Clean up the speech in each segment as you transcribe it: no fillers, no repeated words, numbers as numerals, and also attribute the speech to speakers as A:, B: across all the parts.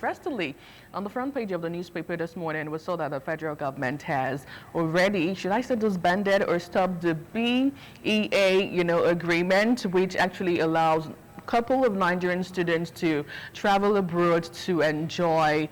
A: interestingly, on the front page of the newspaper this morning, we saw that the federal government has already, should I say, disbanded or stopped the BEA, agreement, which actually allows a couple of Nigerian students to travel abroad to enjoy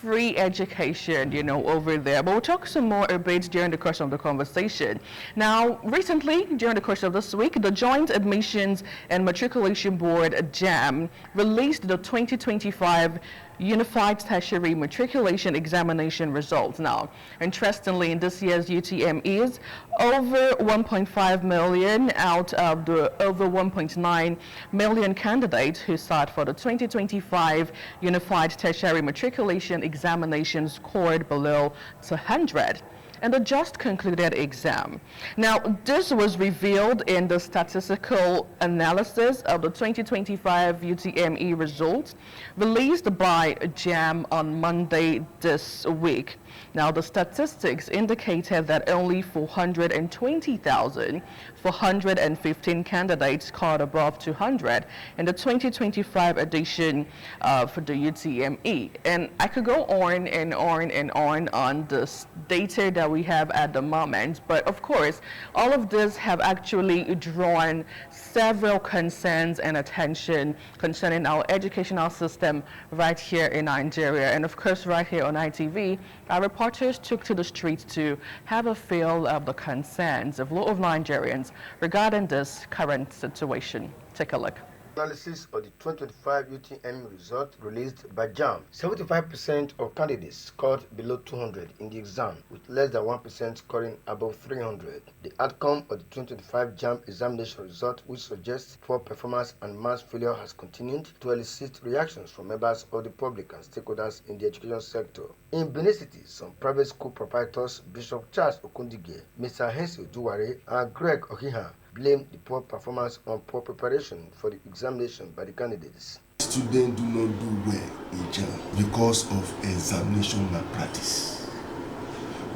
A: free education, over there. But we'll talk some more a bit during the course of the conversation. Now, recently, during the course of this week, the Joint Admissions and Matriculation Board, Jamb, released the 2025 Unified Tertiary Matriculation Examination results. Now, interestingly, in this year's UTMEs, over 1.5 million out of the over 1.9 million candidates who sat for the 2025 Unified Tertiary Matriculation Examination scored below 200 and the just concluded exam. Now, this was revealed in the statistical analysis of the 2025 UTME results released by Jamb on Monday this week. Now, the statistics indicated that only 420,415 candidates scored above 200 in the 2025 edition for the UTME. And I could go on and on and on this data that we have at the moment. But of course, all of this have actually drawn several concerns and attention concerning our educational system right here in Nigeria. And of course, right here on ITV, our reporters took to the streets to have a feel of the concerns of a lot of Nigerians regarding this current situation. Take a look.
B: Analysis of the 2025 UTME result released by Jamb. 75% of candidates scored below 200 in the exam, with less than 1% scoring above 300. The outcome of the 2025 Jamb examination result, which suggests poor performance and mass failure, has continued to elicit reactions from members of the public and stakeholders in the education sector. In Benin City, some private school proprietors, Bishop Charles Okundige, Mr. Hensi Oduware, and Greg Ohiha, blamed the poor performance on poor preparation for the examination by the candidates.
C: Students do not do well in Jamb because of examination malpractice.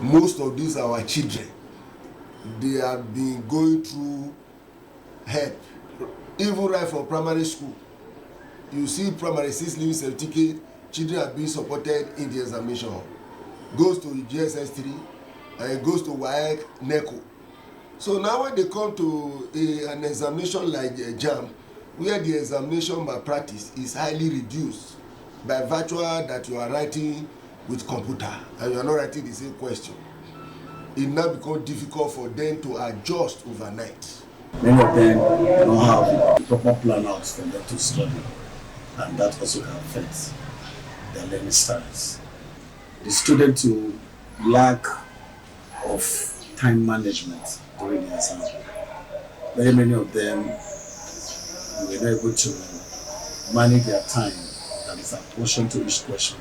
C: Most of these are our children. They have been going through help, even right from primary school. You see primary 6 living certificate, children are being supported in the examination hall. Goes to GSS 3 and it goes to WAEC, NECO. So now when they come to an examination like Jamb, where the examination malpractice is highly reduced by virtue that you are writing with computer and you are not writing the same question, it now becomes difficult for them to adjust overnight.
D: Many of them don't have proper plan out for them to study, and that also can affect their learning styles. The students who lack of time management during the exam, very many of them were not able to manage their time that is apportioned to each question.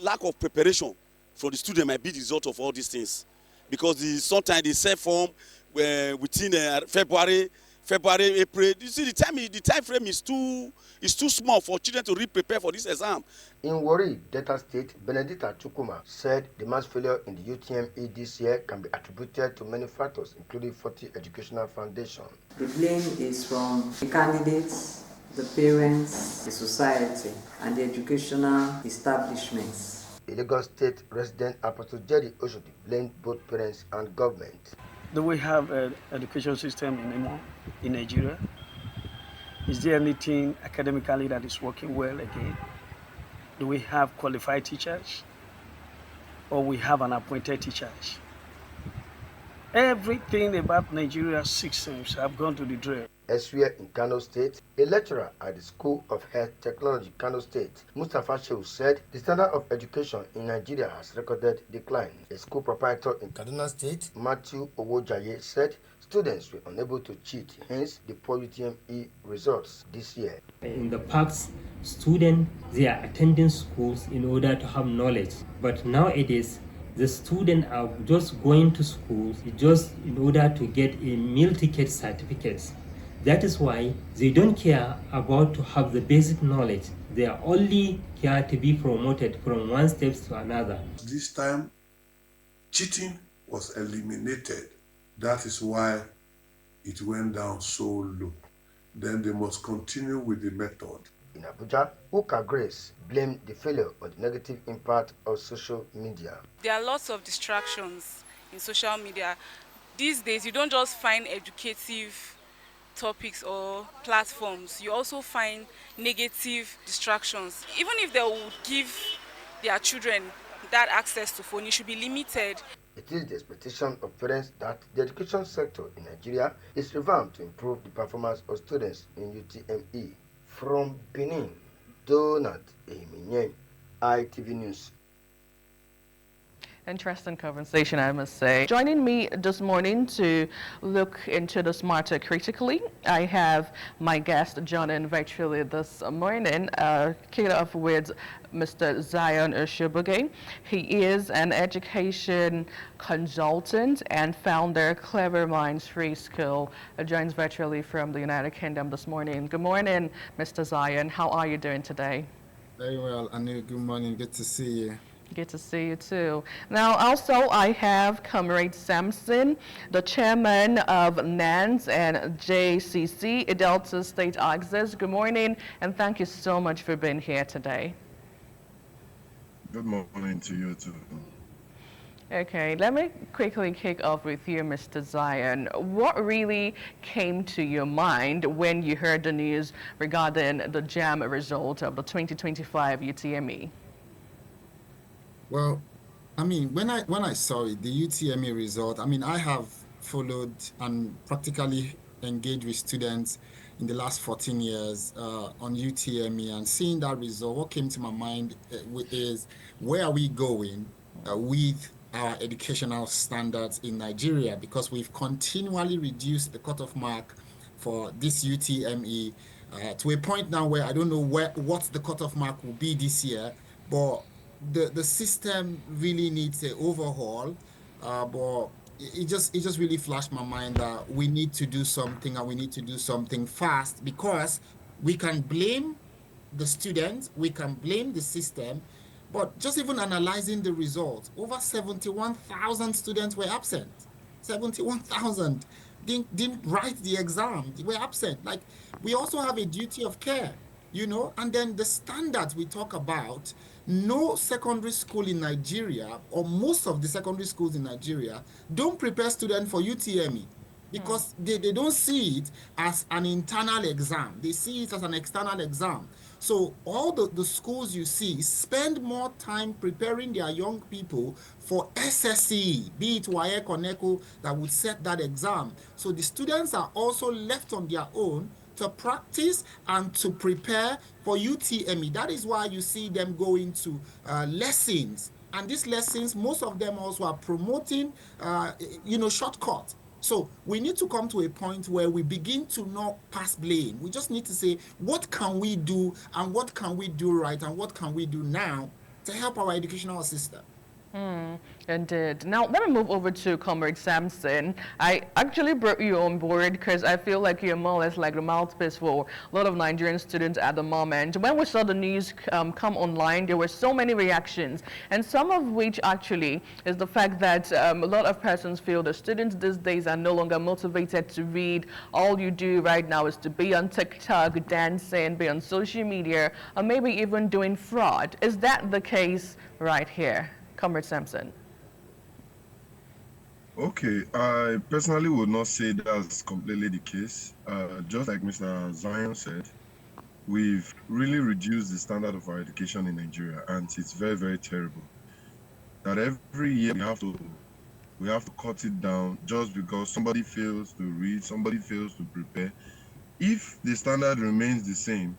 E: Lack of preparation for the student might be the result of all these things, because sometimes they set form within February, April. You see, the time frame is too small for children to prepare for this exam.
B: In Warri, Delta State, Benedicta Chukuma said the mass failure in the UTME this year can be attributed to many factors, including 40 Educational Foundation.
F: The blame is from the candidates, the parents, the society, and the educational establishments.
B: The Lagos State resident Apostle Jerry Oshodi blamed both parents and government.
G: Do we have an education system in Nigeria? Is there anything academically that is working well again? Do we have qualified teachers? Or we have an appointed teachers? Everything about Nigeria's systems have gone to the drain.
B: Elsewhere in Kano State, a lecturer at the School of Health Technology, Kano State, Mustafa Shehu, said the standard of education in Nigeria has recorded decline. A school proprietor in Kaduna State, Matthew Owojaye, said students were unable to cheat, hence the poor UTME results this year.
H: In the past, students, they are attending schools in order to have knowledge, but nowadays, the students are just going to schools just in order to get a meal ticket certificate. That is why they don't care about to have the basic knowledge. They are only care to be promoted from one step to another.
C: This time, cheating was eliminated. That is why it went down so low. Then they must continue with the method.
B: In Abuja, Uka Grace blamed the failure on the negative impact of social media.
I: There are lots of distractions in social media. These days, you don't just find educative topics or platforms, you also find negative distractions. Even if they would give their children that access to phone, it should be limited.
B: It is the expectation of parents that the education sector in Nigeria is revamped to improve the performance of students in UTME. From Benin, Donald Eminyen, ITV News.
A: Interesting conversation, I must say. Joining me this morning to look into this matter critically, I have my guest joining virtually this morning, kick it off with Mr. Zion Oshobuge. He is an education consultant and founder Clever Minds Free School. Joins virtually from the United Kingdom this morning. Good morning, Mr. Zion. How are you doing today?
J: Very well, Anu. Good morning. Good to see you.
A: Good to see you too. Now, also, I have Comrade Sampson, the chairman of NANS and JCC, Delta State Access. Good morning, and thank you so much for being here today.
C: Good morning to you too.
A: Okay, let me quickly kick off with you, Mr. Zion. What really came to your mind when you heard the news regarding the Jamb result of the 2025 UTME?
J: Well, I mean, when I saw it, the UTME result, I mean, I have followed and practically engaged with students in the last 14 years on UTME, and seeing that result, what came to my mind is where are we going with our educational standards in Nigeria, because we've continually reduced the cutoff mark for this UTME to a point now where I don't know what the cutoff mark will be this year, but the system really needs an overhaul. But it just really flashed my mind that we need to do something, and we need to do something fast, because we can blame the students, we can blame the system, but just even analyzing the results, over 71,000 students were absent. 71,000 didn't write the exam, they were absent. Like, we also have a duty of care, and then the standards we talk about. No secondary school in Nigeria, or most of the secondary schools in Nigeria, don't prepare students for UTME, because they don't see it as an internal exam. They see it as an external exam. So all the schools you see spend more time preparing their young people for SSE, be it WAEC or NECO, that would set that exam. So the students are also left on their own to practice and to prepare for UTME. That is why you see them going to lessons. And these lessons, most of them also are promoting, shortcuts. So we need to come to a point where we begin to not pass blame. We just need to say, what can we do, and what can we do right, and what can we do now to help our educational system?
A: Indeed. Now, let me move over to Comrade Sampson. I actually brought you on board because I feel like you're more or less like the mouthpiece for a lot of Nigerian students at the moment. When we saw the news come online, there were so many reactions, and some of which actually is the fact that a lot of persons feel the students these days are no longer motivated to read. All you do right now is to be on TikTok, dancing, be on social media, or maybe even doing fraud. Is that the case right here, Comrade Sampson?
C: Okay, I personally would not say that's completely the case. Just like Mr. Zion said, we've really reduced the standard of our education in Nigeria, and it's very, very terrible. That every year we have to cut it down just because somebody fails to read, somebody fails to prepare. If the standard remains the same,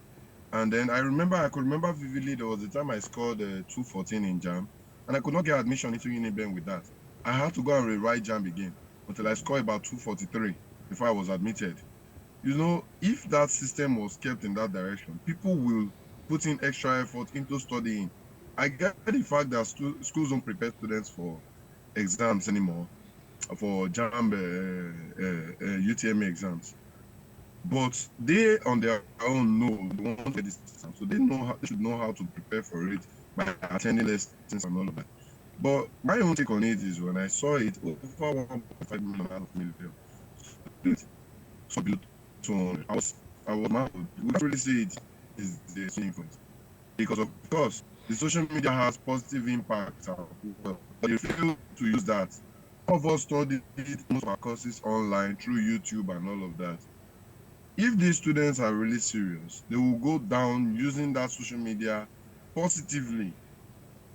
C: and then I could remember vividly, there was a time I scored 214 in Jamb, and I could not get admission into Uniben with that. I had to go and rewrite Jamb again until I scored about 243 before I was admitted. If that system was kept in that direction, people will put in extra effort into studying. I get the fact that schools don't prepare students for exams anymore, for Jamb UTME exams. But they on their own know they want to get this exam, so they should know how to prepare for it by attending lessons and all of that. But my own take on it is, when I saw it, over 1.5 million out of million, so below 200, I was mad. We can't really see it. is the influence. Because of course, the social media has positive impacts, but you fail to use that. All of us studied most of our courses online through YouTube and all of that. If these students are really serious, they will go down using that social media positively,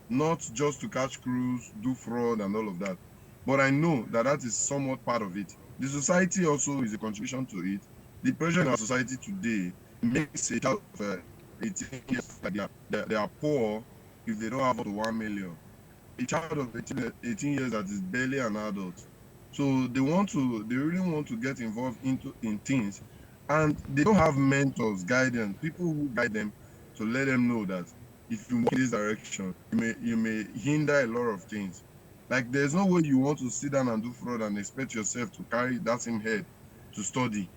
C: not just to catch crews, do fraud and all of that. But I know that that is somewhat part of it. The society also is a contribution to it. The pressure in our society today makes a child of 18 years like they are poor if they don't have up to 1 million. A child of 18 years that is barely an adult. So they really want to get involved in things, and they don't have mentors, guidance, people who guide them to let them know that if you move in this direction, you may hinder a lot of things. Like there's no way you want to sit down and do fraud and expect yourself to carry that same head to study.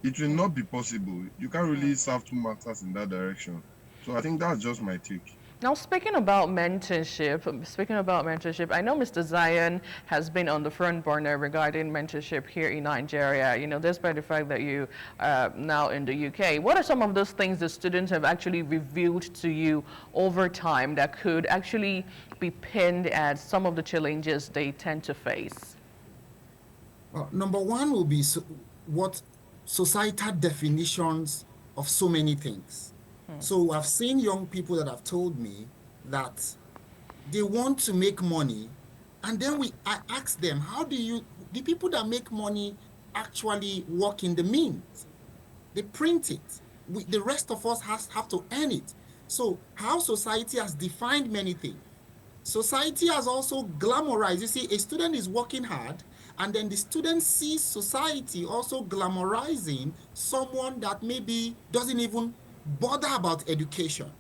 C: It will not be possible. You can't really serve two masters in that direction. So I think that's just my take.
A: Now, speaking about mentorship, I know Mr. Zion has been on the front burner regarding mentorship here in Nigeria. You know, despite the fact that you are now in the UK. What are some of those things the students have actually revealed to you over time that could actually be pinned at some of the challenges they tend to face?
J: Well, number one will be what societal definitions of so many things. So I've seen young people that have told me that they want to make money, and then I ask them, how do the people that make money actually work in the means? They print it. The rest of us have to earn it. So how society has defined many things. Society has also glamorized. You see, a student is working hard, and then the student sees society also glamorizing someone that maybe doesn't even bother about education.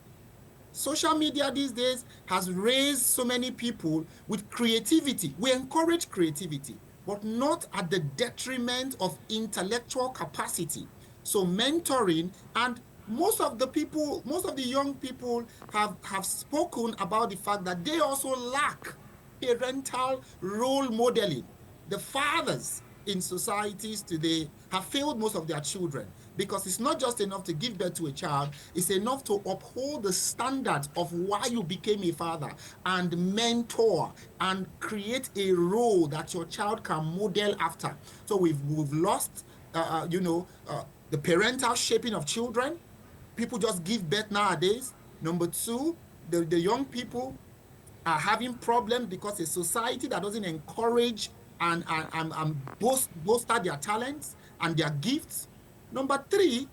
J: Social media these days has raised so many people with creativity. We encourage creativity, but not at the detriment of intellectual capacity. So mentoring, and most of the young people have spoken about the fact that they also lack parental role modeling. The fathers in societies today have failed most of their children, because it's not just enough to give birth to a child, it's enough to uphold the standards of why you became a father and mentor and create a role that your child can model after. So we've lost, the parental shaping of children. People just give birth nowadays. Number two, the young people are having problems because a society that doesn't encourage and bolster their talents and their gifts. Number three,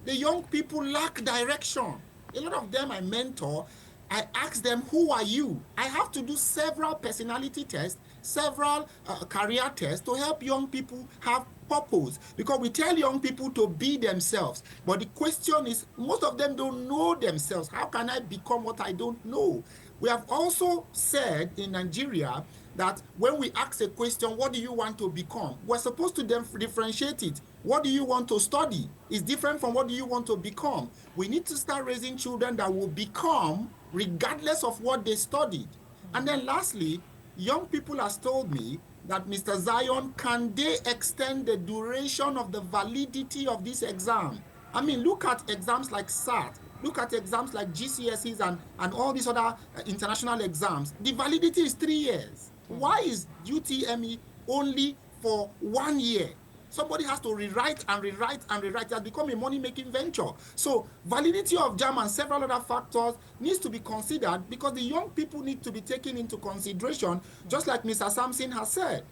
J: the young people lack direction. A lot of them I mentor, I ask them, who are you? I have to do several personality tests, several career tests to help young people have purpose, because we tell young people to be themselves. But the question is, most of them don't know themselves. How can I become what I don't know? We have also said in Nigeria that when we ask a question, what do you want to become? We're supposed to differentiate it. What do you want to study? Is different from what do you want to become. We need to start raising children that will become regardless of what they studied. And then lastly, young people have told me that, Mr. Zion, can they extend the duration of the validity of this exam? I mean, look at exams like SAT. Look at exams like GCSEs and all these other international exams. The validity is 3 years. Why is UTME only for 1 year? Somebody has to rewrite and rewrite and rewrite. It has become a money-making venture. So validity of JAM and several other factors needs to be considered, because the young people need to be taken into consideration, just like Mr. Sampson has said.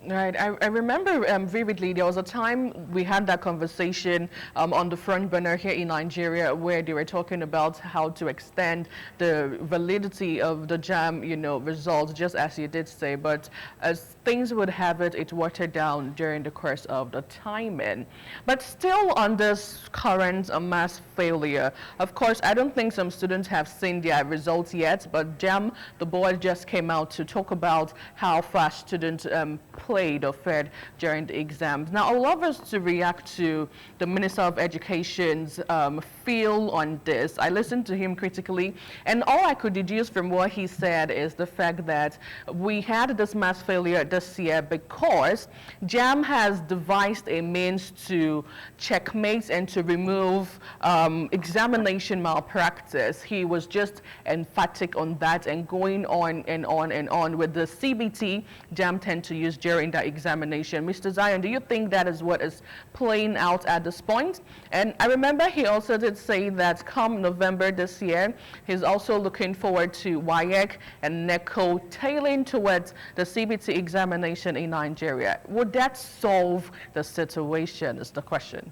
A: Right. I remember vividly, there was a time we had that conversation on the front burner here in Nigeria, where they were talking about how to extend the validity of the JAM, results, just as you did say. But as things would have it, it watered down during the course of the timing. But still on this current mass failure, of course, I don't think some students have seen their results yet, but JAM, the board just came out to talk about how fast students played or fed during the exams. Now, I'd love us to react to the Minister of Education's feel on this. I listened to him critically, and all I could deduce from what he said is the fact that we had this mass failure this year because Jamb has devised a means to checkmate and to remove examination malpractice. He was just emphatic on that and going on and on and on with the CBT Jamb tend to use during that examination. Mr. Zion, do you think that is what is playing out at this point? And I remember he also did say that come November this year, he's also looking forward to WAEC and NECO tailing towards the CBT examination in Nigeria. Would that solve the situation is the question.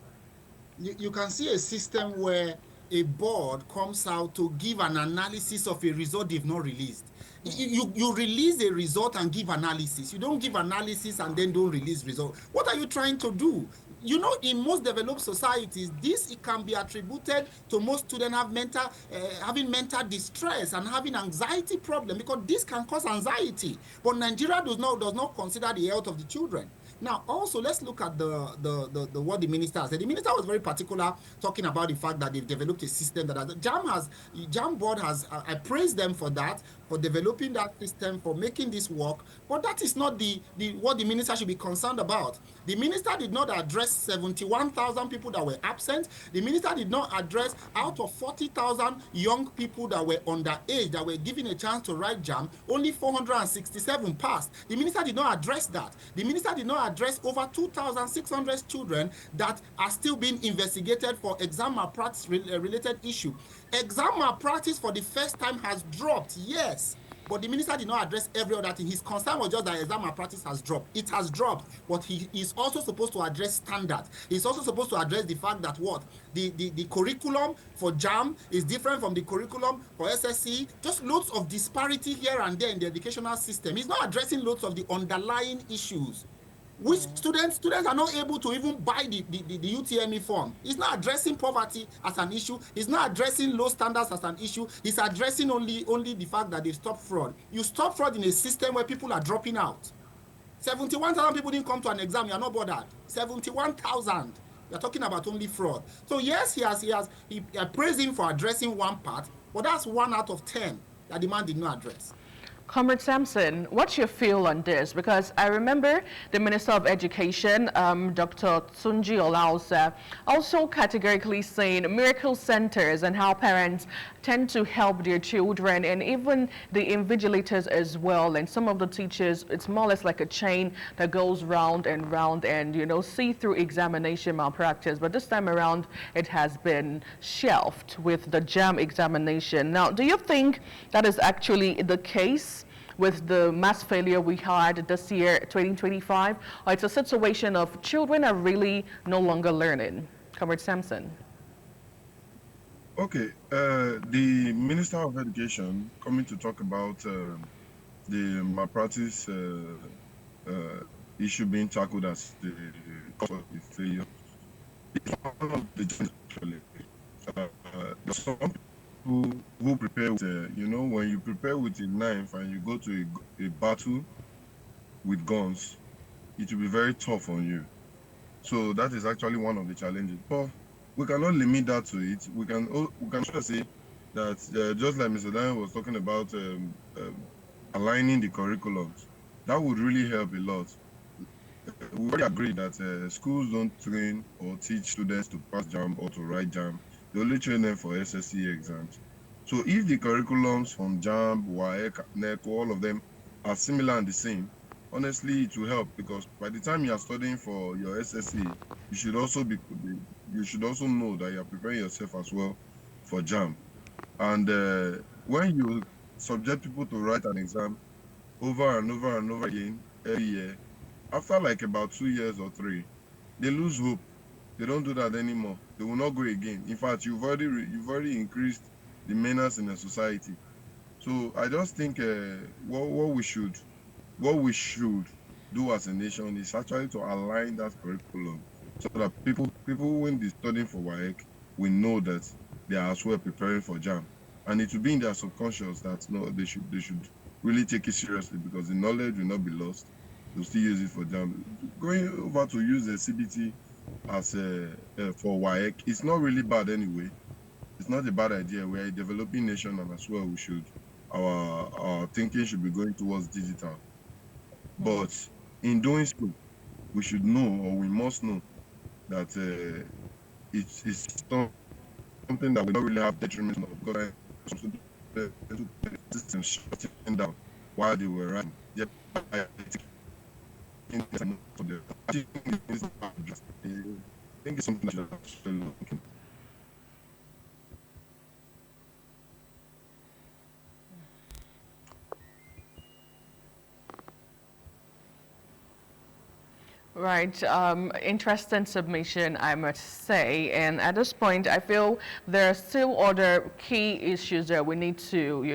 J: You can see a system where a board comes out to give an analysis of a result they've not released. You release a result and give analysis. You don't give analysis and then don't release result. What are you trying to do? You know, in most developed societies, it can be attributed to most students having mental distress and having anxiety problem, because this can cause anxiety. But Nigeria does not consider the health of the children. Now, also, let's look at the what the minister said. The minister was very particular, talking about the fact that they've developed a system that Jamb board has. I praise them for that, for developing that system, for making this work. But that is not what the minister should be concerned about. The minister did not address 71,000 people that were absent. The minister did not address out of 40,000 young people that were underage that were given a chance to write Jamb, only 467 passed. The minister did not address that. The minister did not address over 2,600 children that are still being investigated for exam malpractice related issue. Exam malpractice for the first time has dropped, yes, but the minister did not address every other thing. His concern was just that exam malpractice has dropped. It has dropped, but he is also supposed to address standards. He's also supposed to address the fact that the curriculum for Jamb is different from the curriculum for SSC. Just loads of disparity here and there in the educational system. He's not addressing loads of the underlying issues, which students are not able to even buy the UTME form. He's not addressing poverty as an issue. He's not addressing low standards as an issue. He's addressing only the fact that they stop fraud. You stop fraud in a system where people are dropping out. 71,000 people didn't come to an exam. You're not bothered. 71,000. You're talking about only fraud. So yes, I praise him for addressing one part, but that's 1 out of 10 that the man did not address.
A: Comrade Sampson, what's your feel on this? Because I remember the Minister of Education, Dr. Tunji Olausa, also categorically saying miracle centers and how parents tend to help their children, and even the invigilators as well, and some of the teachers, it's more or less like a chain that goes round and round and, you know, see through examination malpractice. But this time around, it has been shelved with the Jamb examination. Now, do you think that is actually the case with the mass failure we had this year, 2025, or it's a situation of children are really no longer learning? Comrade Sampson.
K: Okay, the Minister of Education coming to talk about the malpractice issue being tackled as the cause of the failure. It's one of the things actually. Some people who prepare with, when you prepare with a knife and you go to a battle with guns, it will be very tough on you. So that is actually one of the challenges. But we cannot limit that to it. We can also say that just like Mr. Daniel was talking about aligning the curriculums, that would really help a lot. We already agree that schools don't train or teach students to pass Jamb or to write Jamb. They only train them for SSC exams. So if the curriculums from Jamb, WAEC, NECO, all of them are similar and the same, honestly, it will help, because by the time you are studying for your SSC, you should also know that you are preparing yourself as well for Jamb. And when you subject people to write an exam over and over and over again every year, after like about 2 years or 3, they lose hope. They don't do that anymore. They will not go again. In fact, you've already increased the menace in the society. So I just think what we should do as a nation is actually to align that curriculum so that people when they're studying for WAEC will know that they are as well preparing for Jamb, and it will be in their subconscious that no, they should really take it seriously, because the knowledge will not be lost They'll still use it for Jamb. Going over to use the CBT as for WAEC, it's not really bad anyway. It's not a bad idea. We're a developing nation, and as well, we should our thinking should be going towards digital. But in doing so, we should know, or we must know, that it's something that we don't really have detriment of, because the system shutting down while they were running. Yeah, I think it's something that should actually look into.
A: Right. Interesting submission, I must say. And at this point, I feel there are still other key issues that we need to,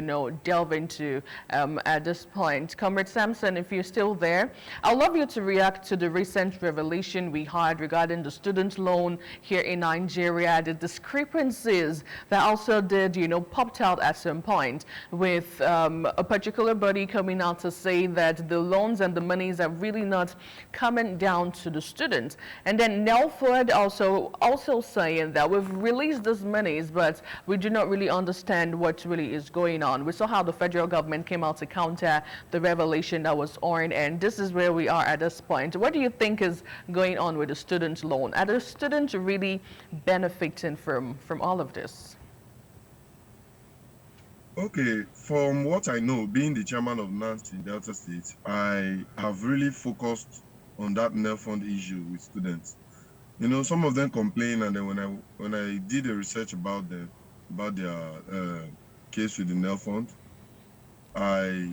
A: delve into at this point. Comrade Sampson, if you're still there, I'd love you to react to the recent revelation we had regarding the student loan here in Nigeria, the discrepancies that also did, popped out at some point with a particular body coming out to say that the loans and the monies are really not coming down to the students. And then Nelford also saying that we've released these monies, but we do not really understand what really is going on. We saw how the federal government came out to counter the revelation that was on, and this is where we are at this point. What do you think is going on with the student loan? Are the students really benefiting from all of this?
K: Okay, from what I know, being the chairman of NANS in Delta State, I have really focused on that NEL fund issue with students. Some of them complain, and then when I did the research about them, about their case with the NEL fund, I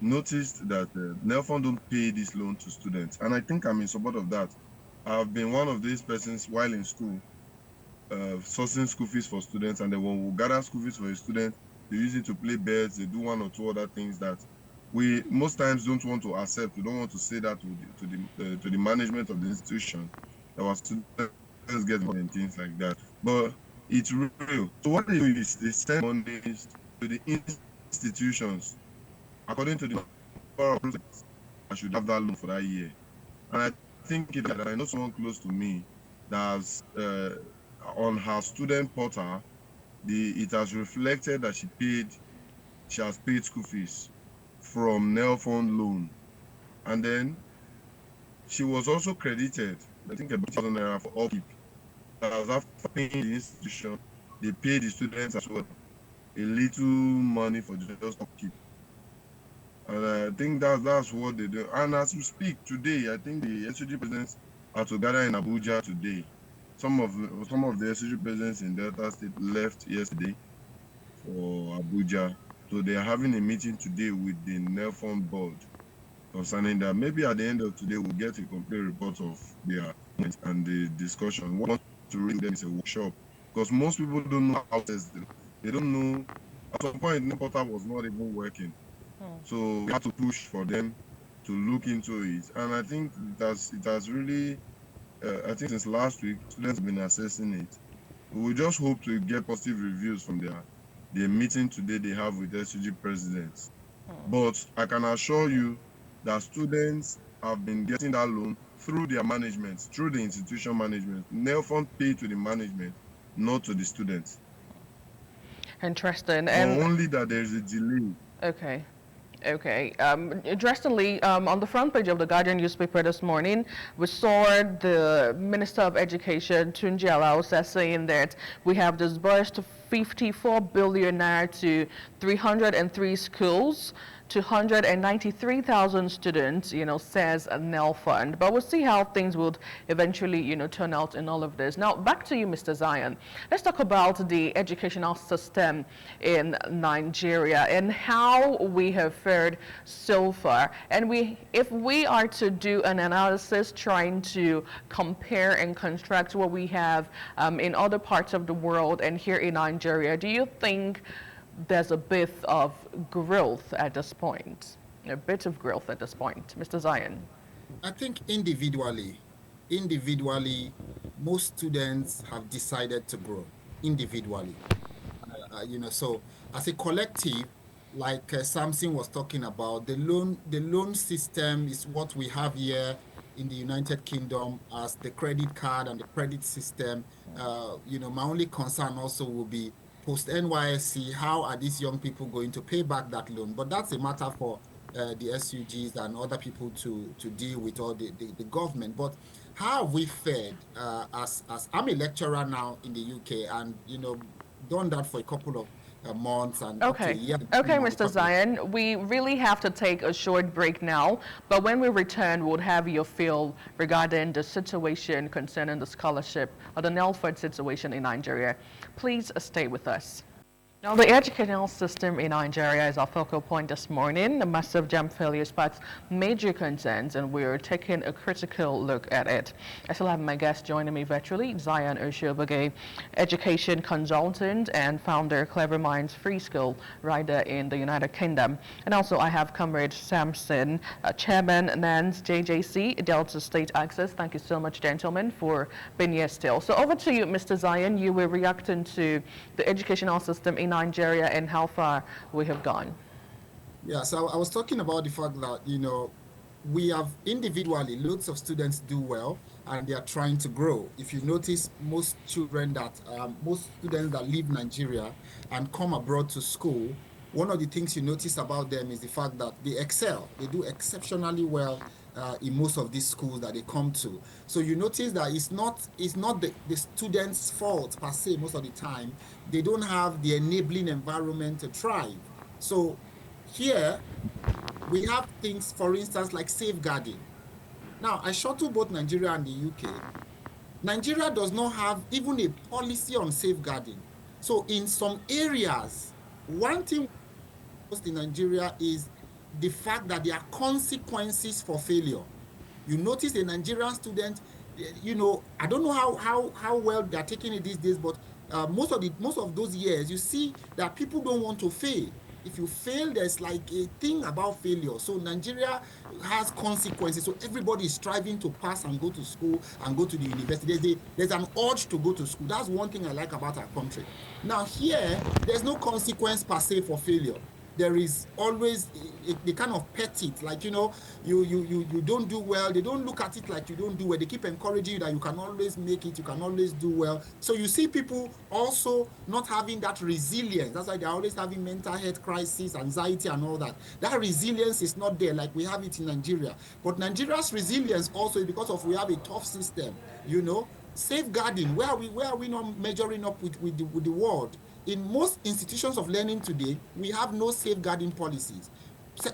K: noticed that NEL fund don't pay this loan to students, and I think I'm in support of that. I've been one of these persons while in school, sourcing school fees for students, and then when we gather school fees for a student, they use it to play bets, they do one or two other things that we most times don't want to accept. We don't want to say that to the management of the institution that our students get money and things like that. But it's real. So what they do is they send money to the institutions according to the number of projects I should have that loan for that year. And I think that I know someone close to me that has on her student portal, it has reflected that she has paid school fees from NEL fund loan, and then she was also credited, I think, about 1,000 naira for upkeep. As after paying the institution, they pay the students as well a little money for just upkeep. And I think that's what they do. And as we speak today, I think the SUG presidents are together in Abuja today. Some of the SUG presidents in Delta State left yesterday for Abuja. So they are having a meeting today with the NEL fund board concerning that. Maybe at the end of today, we'll get a complete report of their and the discussion. What I want to read them is a workshop, because most people don't know how to test them. They don't know. At some point, the portal was not even working. So we had to push for them to look into it. And I think it has really, I think since last week, students have been assessing it. We just hope to get positive reviews from the meeting today they have with SUG presidents. But I can assure you that students have been getting that loan through their management, through the institution management. NEL fund pay to the management, not to the students.
A: Interesting. And
K: only that there is a delay.
A: Okay. Interestingly, on the front page of the Guardian newspaper this morning, we saw the Minister of Education, Tunji Alausa, saying that we have disbursed 54 billion naira to 303 schools, 293,000 students, says a NEL fund. But we'll see how things would eventually, turn out in all of this. Now, back to you, Mr. Zion. Let's talk about the educational system in Nigeria and how we have fared so far. And if we are to do an analysis trying to compare and construct what we have in other parts of the world and here in Nigeria, do you think there's a bit of growth at this point? A bit of growth at this point, Mr. Zion?
J: I think individually, most students have decided to grow individually. So as a collective, like Samson was talking about, the loan system is what we have here in the United Kingdom as the credit card and the credit system. My only concern also will be post NYSC. How are these young people going to pay back that loan? But that's a matter for the SUGs and other people to deal with, or the government. But how have we fared as I'm a lecturer now in the UK, and done that for a couple of months and up to a
A: Okay.
J: year
A: Okay,
J: on the
A: Mr.
J: corporate.
A: Zion, we really have to take a short break now, but when we return, we'll have your feel regarding the situation concerning the scholarship or the Nelford situation in Nigeria. Please stay with us. Now, the educational system in Nigeria is our focal point this morning. The massive Jamb failure sparks major concerns, and we're taking a critical look at it. I still have my guest joining me virtually, Zion Oshobage, education consultant and founder Clever Minds Free School right in the United Kingdom. And also I have Comrade Samson, Chairman NANS JJC, Delta State Access. Thank you so much, gentlemen, for being here still. So over to you, Mr. Zion. You were reacting to the educational system in Nigeria and how far we have gone.
J: Yeah, so I was talking about the fact that, we have individually, loads of students do well and they are trying to grow. If you notice, most students that leave Nigeria and come abroad to school, one of the things you notice about them is the fact that they excel. They do exceptionally well in most of these schools that they come to. So you notice that it's not the students' fault per se most of the time. They don't have the enabling environment to thrive. So here, we have things, for instance, like safeguarding. Now, I shuttle both Nigeria and the UK. Nigeria does not have even a policy on safeguarding. So in some areas, one thing in Nigeria is the fact that there are consequences for failure. You notice a Nigerian student, I don't know how well they're taking it these days, but most of those years, you see that people don't want to fail. If you fail, there's like a thing about failure. So Nigeria has consequences. So everybody is striving to pass and go to school and go to the university. There's an urge to go to school. That's one thing I like about our country. Now here, there's no consequence per se for failure. There is always they kind of pet it, like you don't do well. They don't look at it like you don't do well. They keep encouraging you that you can always make it, you can always do well. So you see people also not having that resilience. That's why they're always having mental health crisis, anxiety, and all that. That resilience is not there like we have it in Nigeria. But Nigeria's resilience also is because of we have a tough system. Safeguarding. Where are we not measuring up with the world? In most institutions of learning today, we have no safeguarding policies.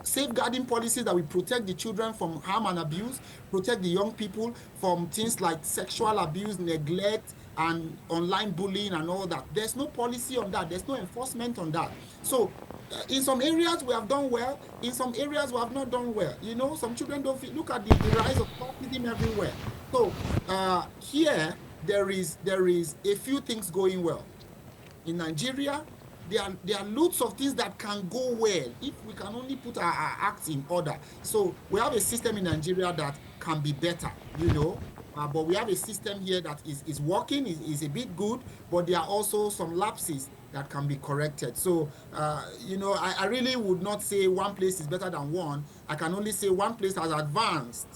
J: Safeguarding policies that will protect the children from harm and abuse, protect the young people from things like sexual abuse, neglect, and online bullying and all that. There's no policy on that. There's no enforcement on that. So in some areas we have done well. In some areas we have not done well. Some children don't feel. Look at the rise of autism everywhere. So here there is a few things going well. In Nigeria, there are lots of things that can go well if we can only put our acts in order. So we have a system in Nigeria that can be better, but we have a system here that is working, is a bit good, but there are also some lapses that can be corrected. So, I really would not say one place is better than one. I can only say one place has advanced,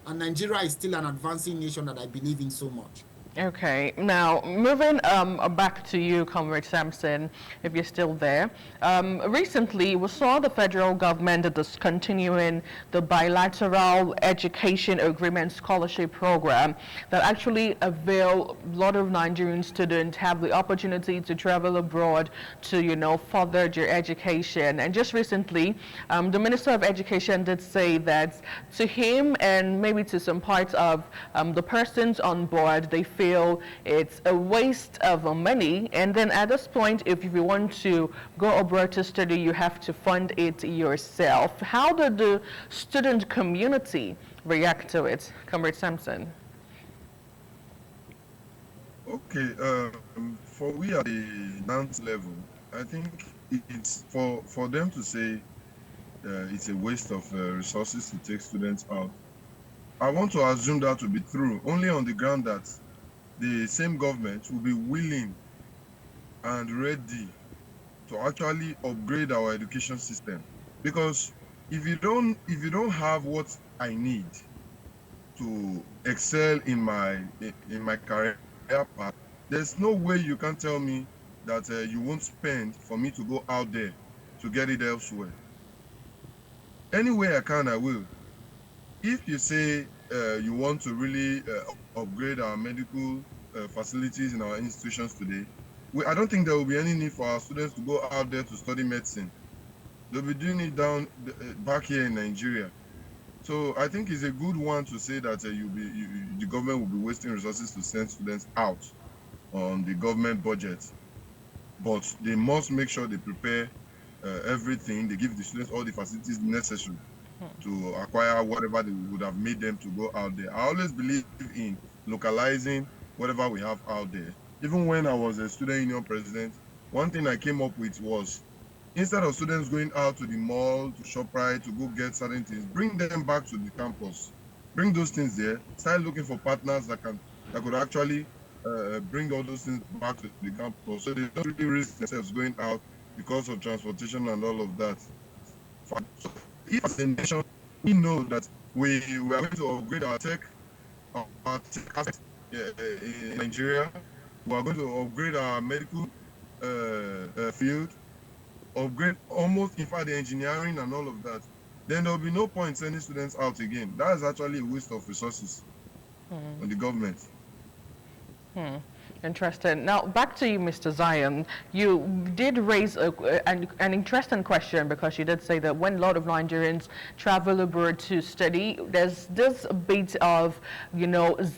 J: and Nigeria is still an advancing nation that I believe in so much.
A: Okay, now moving back to you, Comrade Samson, if you're still there. Recently, we saw the federal government discontinuing the bilateral education agreement scholarship program that actually avail a lot of Nigerian students have the opportunity to travel abroad to, further their education. And just recently, the Minister of Education did say that to him and maybe to some parts of the persons on board, they feel it's a waste of money, and then at this point, if you want to go abroad to study, you have to fund it yourself. How did the student community react to it, Comrade Samson?
K: Okay, for we at the NANS level, I think it's for them to say it's a waste of resources to take students out. I want to assume that to be true only on the ground that the same government will be willing and ready to actually upgrade our education system. Because if you don't have what I need to excel in my career path, there's no way you can tell me that you won't spend for me to go out there to get it elsewhere. Any way I can, I will. If you say you want to really upgrade our medical facilities in our institutions today, I don't think there will be any need for our students to go out there to study medicine. They'll be doing it back here in Nigeria. So I think it's a good one to say that the government will be wasting resources to send students out on the government budget, but they must make sure they prepare everything. They give the students all the facilities necessary to acquire whatever they would have made them to go out there. I always believe in localizing whatever we have out there. Even when I was a student union president, one thing I came up with was, instead of students going out to the mall, to ShopRite, to go get certain things, bring them back to the campus. Bring those things there. Start looking for partners that could actually bring all those things back to the campus, so they don't really risk themselves going out because of transportation and all of that. So if as a nation we know that we are going to upgrade our tech aspect in Nigeria, we are going to upgrade our medical field, upgrade almost, in fact, the engineering and all of that, then there will be no point sending students out again. That is actually a waste of resources on the government.
A: Interesting. Now, back to you, Mr. Zion. You did raise an interesting question, because you did say that when a lot of Nigerians travel abroad to study, there's this bit of,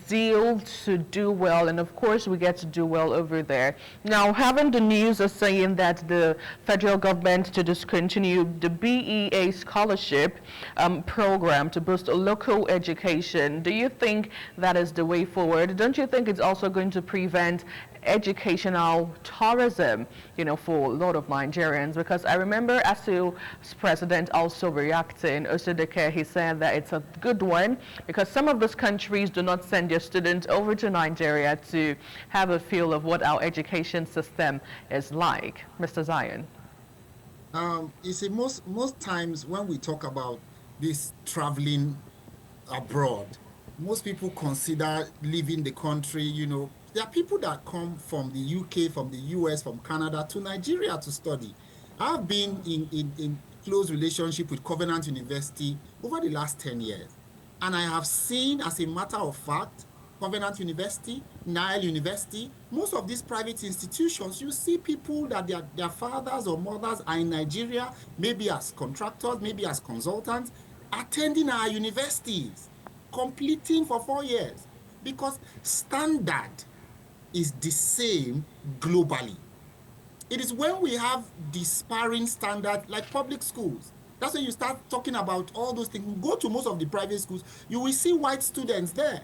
A: zeal to do well. And of course, we get to do well over there. Now, having the news of saying that the federal government to discontinue the BEA scholarship program to boost local education, do you think that is the way forward? Don't you think it's also going to prevent educational tourism, for a lot of Nigerians? Because I remember ASU's president also reacting. Osodeke, he said that it's a good one because some of those countries do not send their students over to Nigeria to have a feel of what our education system is like. Mr. Zion.
J: You see, most times when we talk about this traveling abroad, most people consider leaving the country. There are people that come from the UK, from the US, from Canada to Nigeria to study. I've been in close relationship with Covenant University over the last 10 years. And I have seen, as a matter of fact, Covenant University, Nile University, most of these private institutions, you see people that their fathers or mothers are in Nigeria, maybe as contractors, maybe as consultants, attending our universities, completing for 4 years, because standard is the same globally. It is when we have disparate standards, like public schools, that's when you start talking about all those things. Go to most of the private schools, you will see white students there,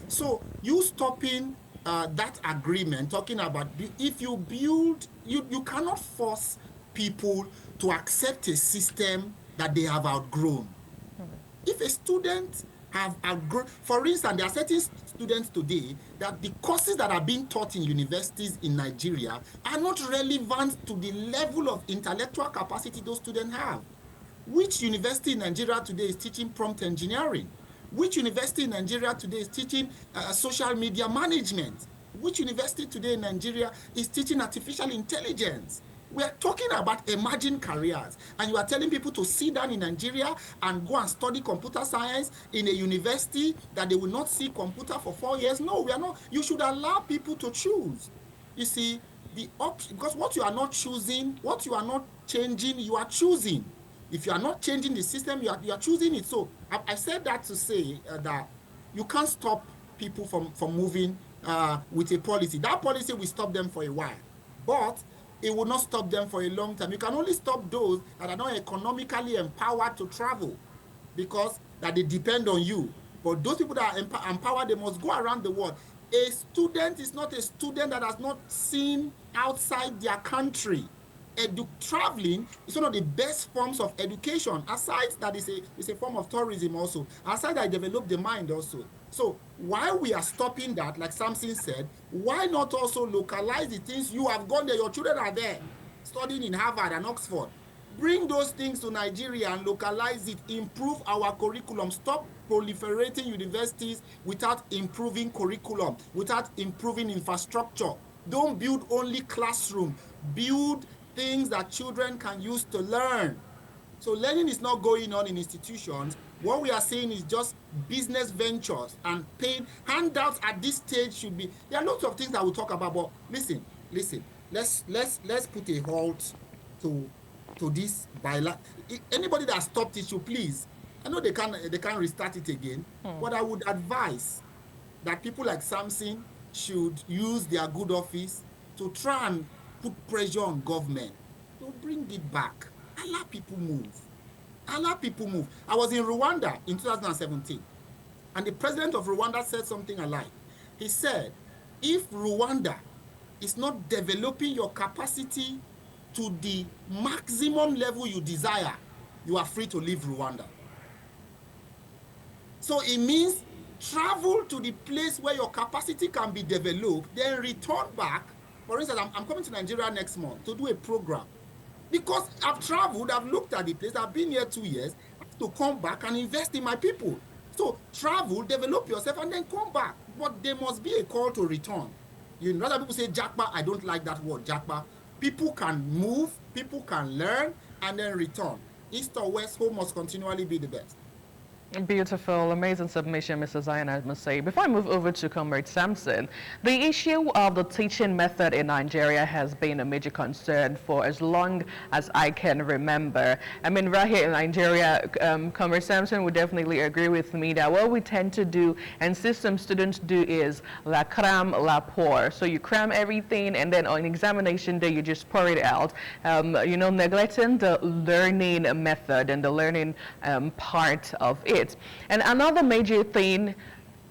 J: So you stopping that agreement, talking about if you build, you cannot force people to accept a system that they have outgrown. If a student have outgrown, for instance, there are certain students today that the courses that are being taught in universities in Nigeria are not relevant to the level of intellectual capacity those students have. Which university in Nigeria today is teaching prompt engineering? Which university in Nigeria today is teaching social media management? Which university today in Nigeria is teaching artificial intelligence? We are talking about emerging careers, and you are telling people to sit down in Nigeria and go and study computer science in a university that they will not see computer for 4 years. No, we are not. You should allow people to choose. You see, because what you are not choosing, what you are not changing, you are choosing. If you are not changing the system, you are choosing it. So I said that to say that you can't stop people from moving with a policy. That policy will stop them for a while, but it will not stop them for a long time. You can only stop those that are not economically empowered to travel, because that they depend on you. But those people that are empowered, they must go around the world. A student is not a student that has not seen outside their country. Traveling is one of the best forms of education. Aside that, it's a form of tourism also. Aside that, develop the mind also. So while we are stopping that, like Samson said, why not also localize the things you have gone there? Your children are there. studying in Harvard and Oxford. Bring those things to Nigeria and localize it, improve our curriculum. Stop proliferating universities without improving curriculum, without improving infrastructure. Don't build only classroom. Build things that children can use to learn. So learning is not going on in institutions. What we are seeing is just business ventures and paying handouts at this stage should be. There are lots of things that we'll talk about, but listen. Let's put a halt to this anybody that stopped it should please. I know they can restart it again, but I would advise that people like Samson should use their good office to try and put pressure on government to bring it back. Allow people move. Allow people move. I was in Rwanda in 2017, and the president of Rwanda said something I like. He said, if Rwanda is not developing your capacity to the maximum level you desire, you are free to leave Rwanda. So it means travel to the place where your capacity can be developed, then return back. For instance, I'm coming to Nigeria next month to do a program. Because I've traveled, I've looked at the place, I've been here 2 years, I have to come back and invest in my people. So travel, develop yourself, and then come back. But there must be a call to return. You know, other people say Jackpa. I don't like that word, Jackpa. People can move, people can learn, and then return. East or West, home must continually be the best.
A: Beautiful, amazing submission, Mr. Zion, I must say. Before I move over to Comrade Sampson, the issue of the teaching method in Nigeria has been a major concern for as long as I can remember. I mean, right here in Nigeria, Comrade Sampson would definitely agree with me that what we tend to do and see some students do is la cram, la pour. So you cram everything, and then on examination day, you just pour it out. You know, neglecting the learning method and the learning part of it. And another major thing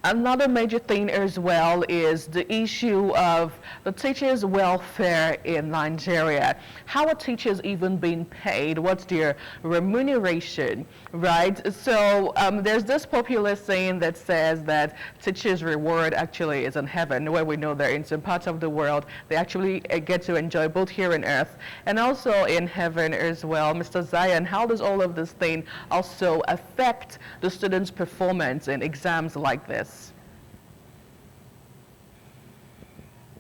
A: as well is the issue of the teachers' welfare in Nigeria. How are teachers even being paid? What's their remuneration, right? So there's this popular saying that says that teachers' reward actually is in heaven, where we know that in some parts of the world they actually get to enjoy both here on earth and also in heaven as well. Mr. Zion, how does all of this thing also affect the students' performance in exams like this?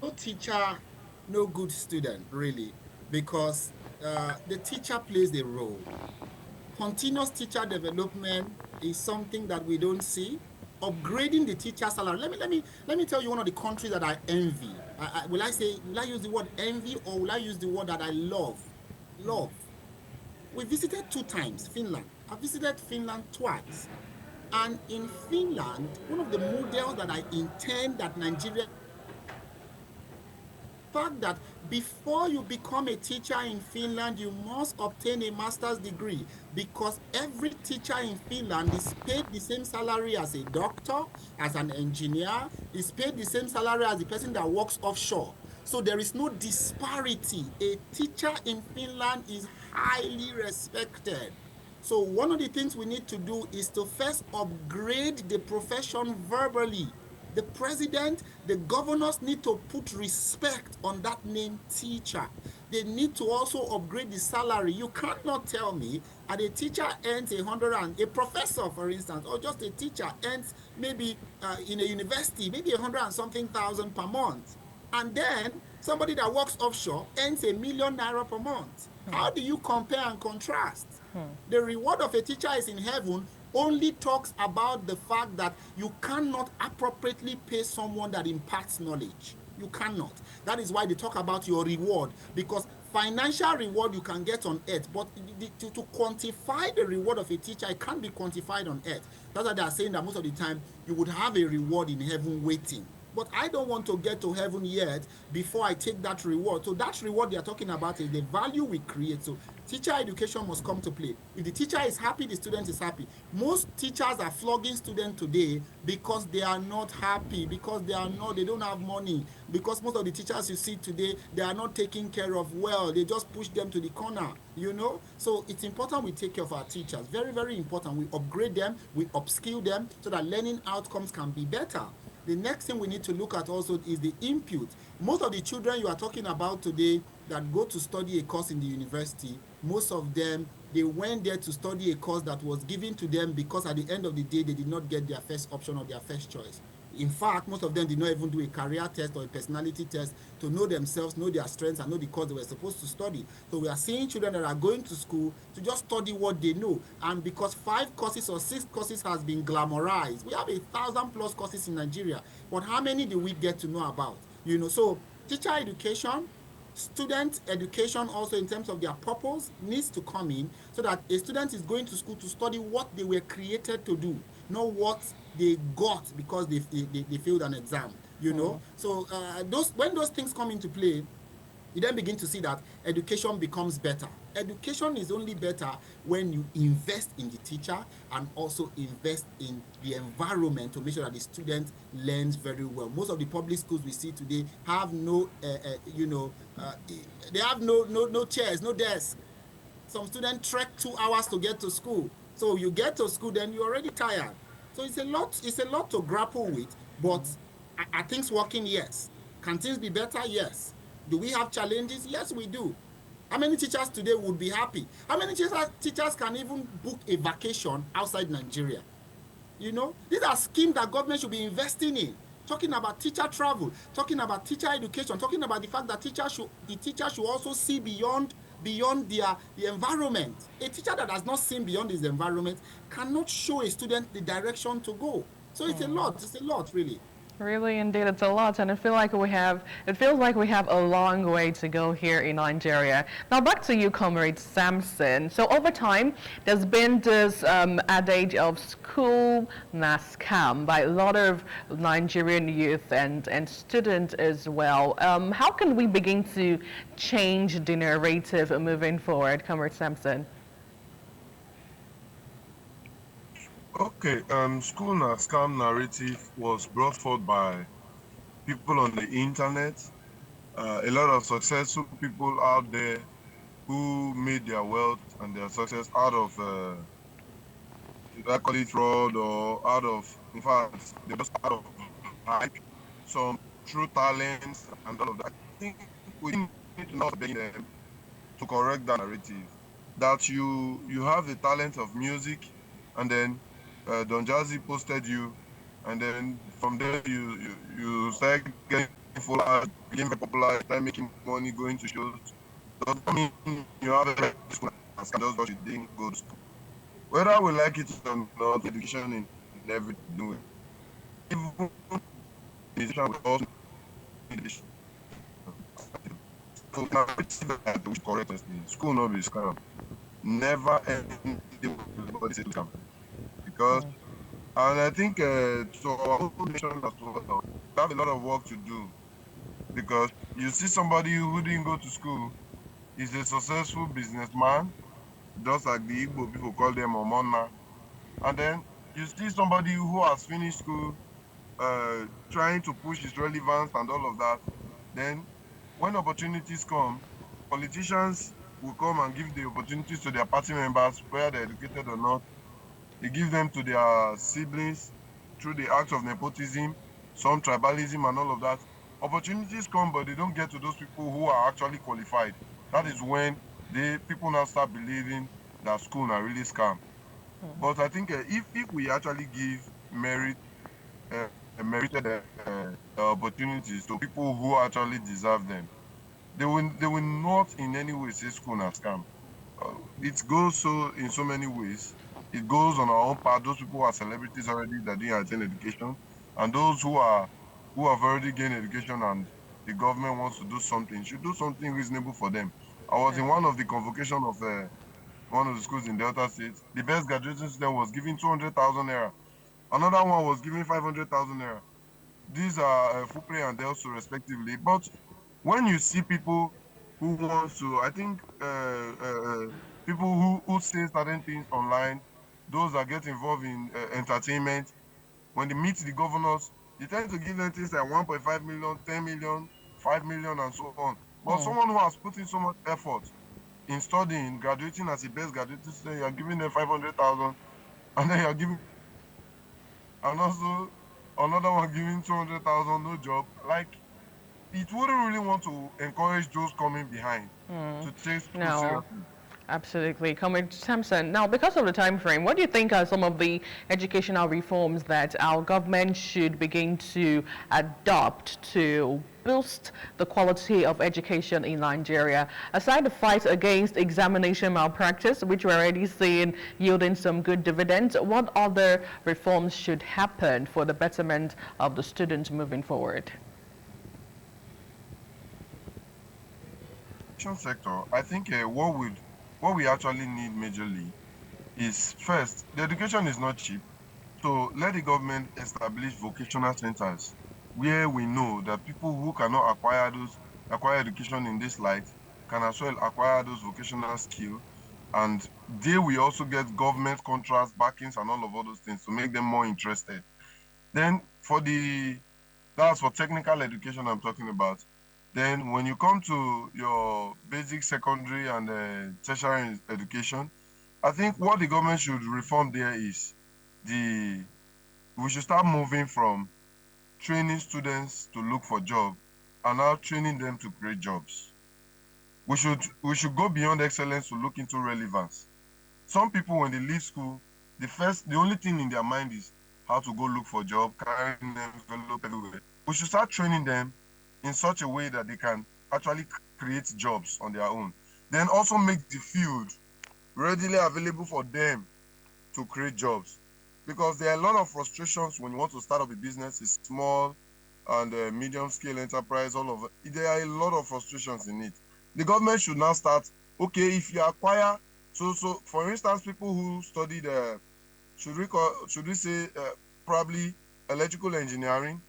J: No teacher, no good student, really, because the teacher plays a role. Continuous teacher development is something that we don't see. Upgrading the teacher salary. Let me tell you one of the countries that I envy. Will I use the word envy, or will I use the word that I love? Love. We visited 2 times Finland. I visited Finland twice. And in Finland, one of the models that I intend that Nigeria, fact that before you become a teacher in Finland, you must obtain a master's degree, because every teacher in Finland is paid the same salary as a doctor, as an engineer, is paid the same salary as the person that works offshore. So there is no disparity. A teacher in Finland is highly respected. So one of the things we need to do is to first upgrade the profession verbally. The president, the governors need to put respect on that name teacher. They need to also upgrade the salary. You cannot tell me that a teacher earns a professor, for instance, or just a teacher earns maybe in a university, maybe 100 and something thousand per month. And then somebody that works offshore earns ₦1 million per month. How do you compare and contrast? The reward of a teacher is in heaven only talks about the fact that you cannot appropriately pay someone that imparts knowledge. You cannot. That is why they talk about your reward, because financial reward you can get on earth, but to quantify the reward of a teacher, it can't be quantified on earth. That's why they are saying that most of the time you would have a reward in heaven waiting. But I don't want to get to heaven yet before I take that reward. So that reward they are talking about is the value we create. So teacher education must come to play. If the teacher is happy, the student is happy. Most teachers are flogging students today because they are not happy, because they don't have money, because most of the teachers you see today, they are not taken care of well. They just push them to the corner, you know. So it's important we take care of our teachers. Very, very important. We upgrade them, we upskill them so that learning outcomes can be better. The next thing we need to look at also is the input. Most of the children you are talking about today that go to study a course in the university, most of them, they went there to study a course that was given to them because at the end of the day, they did not get their first option or their first choice. In fact, most of them did not even do a career test or a personality test to know themselves, know their strengths, and know the course they were supposed to study. So we are seeing children that are going to school to just study what they know. And because 5 courses or 6 courses has been glamorized, we have 1,000+ courses in Nigeria. But how many do we get to know about? So teacher education, student education also in terms of their purpose needs to come in so that a student is going to school to study what they were created to do, not what they got because they failed an exam. So when those things come into play, you then begin to see that education becomes better. Education is only better when you invest in the teacher and also invest in the environment to make sure that the student learns very well. Most of the public schools we see today have they have no chairs, no desk. Some students trek 2 hours to get to school. So you get to school, then you're already tired. So it's a lot to grapple with, but are things working? Yes. Can things be better? Yes. Do we have challenges? Yes, we do. How many teachers today would be happy? How many teachers can even book a vacation outside Nigeria? These are schemes that government should be investing in. Talking about teacher travel, talking about teacher education, talking about the fact that the teacher should also see beyond the environment. A teacher that has not seen beyond his environment cannot show a student the direction to go. So it's a lot, really.
A: Really, indeed, it's a lot, and it feels like we have a long way to go here in Nigeria. Now, back to you, Comrade Samson. So, over time, there's been this adage of school na scam by a lot of Nigerian youth and students as well. How can we begin to change the narrative moving forward, Comrade Samson?
K: Okay, school scam narrative was brought forth by people on the internet, a lot of successful people out there who made their wealth and their success out of, should I call it fraud or out of, in fact, they just out of hype, some true talents and all of that. I think we need to not beg them to correct that narrative. That you have the talent of music, and then Don Jazzy posted you, and then from there you start getting followers, became very popular, start making money, going to shows. Doesn't mean you have a school and just because you didn't go to school. Whether we like it or not, education in everything. Even education will also need education. So now it's that we correct us. School not be scam. Never anybody say scam. Because and I think to our whole nation as well, we have a lot of work to do. Because you see somebody who didn't go to school is a successful businessman, just like the Igbo people call them Omona. And then you see somebody who has finished school, trying to push his relevance and all of that. Then when opportunities come, politicians will come and give the opportunities to their party members, whether they're educated or not. They give them to their siblings through the act of nepotism, some tribalism and all of that. Opportunities come, but they don't get to those people who are actually qualified. That is when people now start believing that school are really scam. But I think if we actually give uh, merited opportunities to people who actually deserve them, they will not in any way say school na scam. It goes so in so many ways. It goes on our own part. Those people who are celebrities already that didn't attain education, and those who have already gained education and the government wants to do something, should do something reasonable for them. I was in one of the convocation of one of the schools in Delta State. The best graduating student was given 200,000 naira. Another one was given 500,000 naira. These are full play and also respectively. But when you see people who want to, I think people who say certain things online, those that get involved in entertainment, when they meet the governors, they tend to give them things like 1.5 million, 10 million, 5 million, and so on. But someone who has put in so much effort in studying, graduating as the best graduating student, you're giving them 500,000, and then you're giving, and also another one giving 200,000, no job. Like, it wouldn't really want to encourage those coming behind to take school
A: No.
K: seriously.
A: Absolutely. Comrade Sampson, now because of the time frame, what do you think are some of the educational reforms that our government should begin to adopt to boost the quality of education in Nigeria? Aside the fight against examination malpractice, which we're already seeing yielding some good dividends, what other reforms should happen for the betterment of the students moving forward?
K: Education sector, I think what we actually need majorly is first, the education is not cheap. So let the government establish vocational centers where we know that people who cannot acquire education in this light can as well acquire those vocational skills. And they will also get government contracts, backings, and all those things to make them more interested. Then that's for technical education I'm talking about. Then when you come to your basic secondary and tertiary education, I think what the government should reform there is we should start moving from training students to look for jobs and now training them to create jobs. We should go beyond excellence to look into relevance. Some people, when they leave school, the only thing in their mind is how to go look for a job, carrying them envelope everywhere. We should start training them in such a way that they can actually create jobs on their own. Then also make the field readily available for them to create jobs. Because there are a lot of frustrations when you want to start up a business, a small and medium scale enterprise, all of it. There are a lot of frustrations in it. The government should now start, okay, if you acquire, so for instance, people who studied, should we say, probably electrical engineering,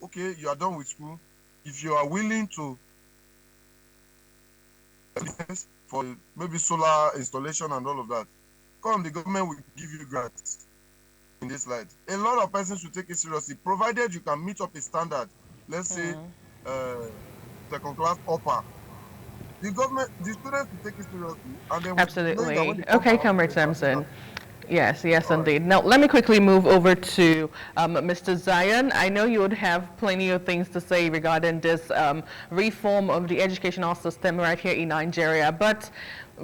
K: okay, you are done with school. If you are willing to for maybe solar installation and all of that, come, the government will give you grants in this light. A lot of persons will take it seriously, provided you can meet up a standard, let's say second class upper. The students will take it seriously, and then
A: Absolutely. Okay, Comrade Sampson. Yes, yes, indeed. Now, let me quickly move over to Mr. Zion. I know you would have plenty of things to say regarding this reform of the educational system right here in Nigeria, but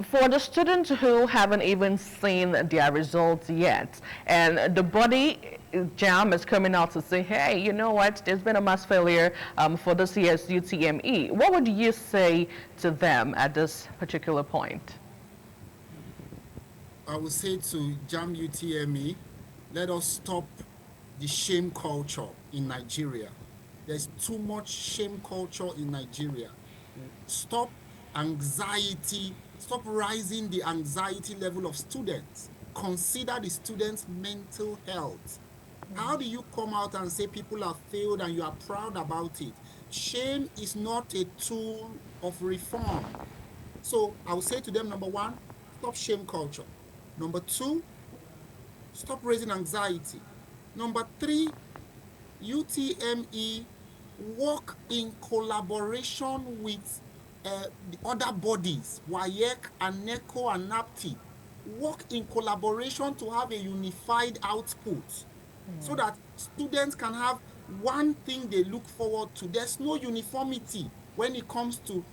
A: for the students who haven't even seen their results yet, and the body Jamb is coming out to say, hey, you know what, there's been a mass failure for this year's UTME. What would you say to them at this particular point?
J: I would say to Jamb UTME, let us stop the shame culture in Nigeria. There's too much shame culture in Nigeria. Stop anxiety, stop rising the anxiety level of students. Consider the students' mental health. How do you come out and say people have failed and you are proud about it? Shame is not a tool of reform. So I would say to them, number one, stop shame culture. Number two, stop raising anxiety. Number three, UTME, work in collaboration with the other bodies, WAEC and NECO and NAPTI. Work in collaboration to have a unified output so that students can have one thing they look forward to. There's no uniformity when it comes to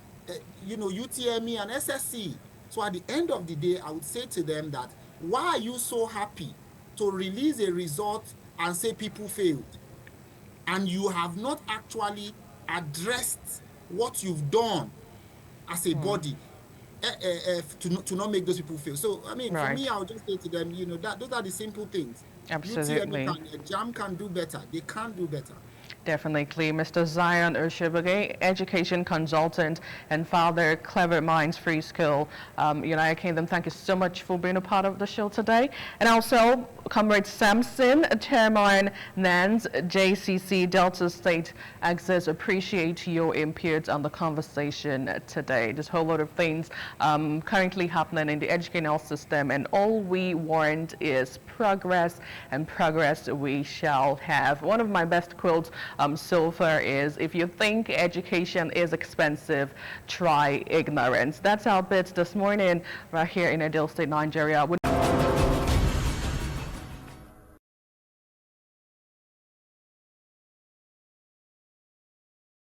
J: UTME and SSC. So at the end of the day, I would say to them that, why are you so happy to release a result and say people failed? And you have not actually addressed what you've done as a body to not make those people fail. So, I mean, for me, I'll just say to them, that those are the simple things.
A: Absolutely.
J: Jamb can do better. They can do better.
A: Definitely. Mr. Zion Urshabage, education consultant and founder, Clever Minds Free School, United Kingdom. Thank you so much for being a part of the show today. And also, Comrade Sampson, Chairman, NANS, JCC, Delta State Access, appreciate your input on the conversation today. There's a whole lot of things currently happening in the educational system, and all we want is progress, and progress we shall have. One of my best quotes so far is, if you think education is expensive, try ignorance. That's our bit this morning right here in Delta State, Nigeria.